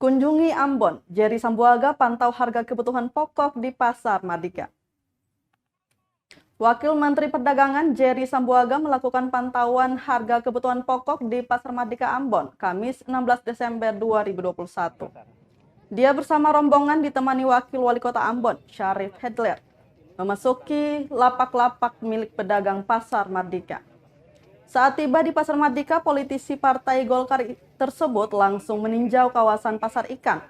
Kunjungi Ambon, Jerry Sambuaga pantau harga kebutuhan pokok di Pasar Mardika. Wakil Menteri Perdagangan Jerry Sambuaga melakukan pantauan harga kebutuhan pokok di Pasar Mardika Ambon, Kamis 16 Desember 2021. Dia bersama rombongan ditemani Wakil Wali Kota Ambon, Syarif Hedler, memasuki lapak-lapak milik pedagang Pasar Mardika. Saat tiba di Pasar Mardika, politisi Partai Golkar tersebut langsung meninjau kawasan pasar ikan.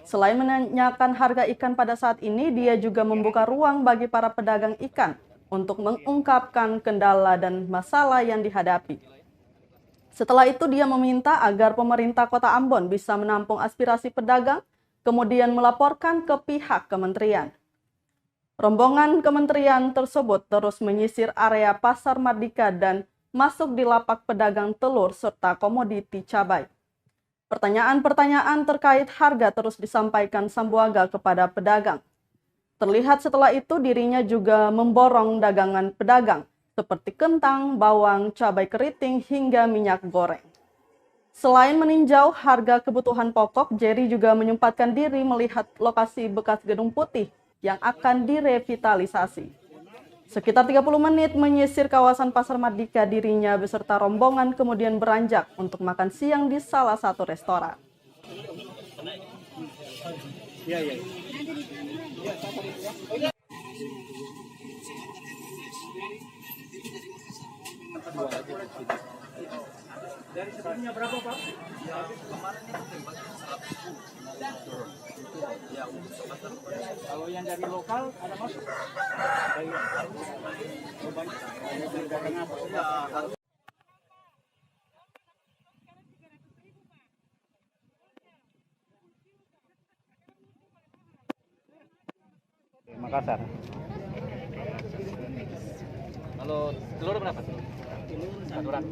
Selain menanyakan harga ikan pada saat ini, dia juga membuka ruang bagi para pedagang ikan untuk mengungkapkan kendala dan masalah yang dihadapi. Setelah itu, dia meminta agar pemerintah Kota Ambon bisa menampung aspirasi pedagang, kemudian melaporkan ke pihak kementerian. Rombongan kementerian tersebut terus menyisir area Pasar Mardika dan masuk di lapak pedagang telur serta komoditi cabai. Pertanyaan-pertanyaan terkait harga terus disampaikan Sambuaga kepada pedagang. Terlihat setelah itu dirinya juga memborong dagangan pedagang seperti kentang, bawang, cabai keriting, hingga minyak goreng. Selain meninjau harga kebutuhan pokok, Jerry juga menyempatkan diri melihat lokasi bekas Gedung Putih yang akan direvitalisasi. Sekitar 30 menit menyisir kawasan Pasar Mardika, dirinya beserta rombongan kemudian beranjak untuk makan siang di salah satu restoran. Dari sebelumnya berapa, Pak? Kalau yang dari lokal ada masuk? Makassar. Kalau telur berapa? Telur satu rak.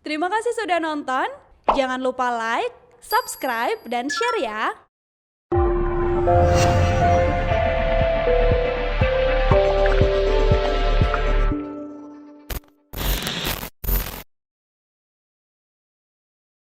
Terima kasih sudah nonton. Jangan lupa like, subscribe, dan share ya.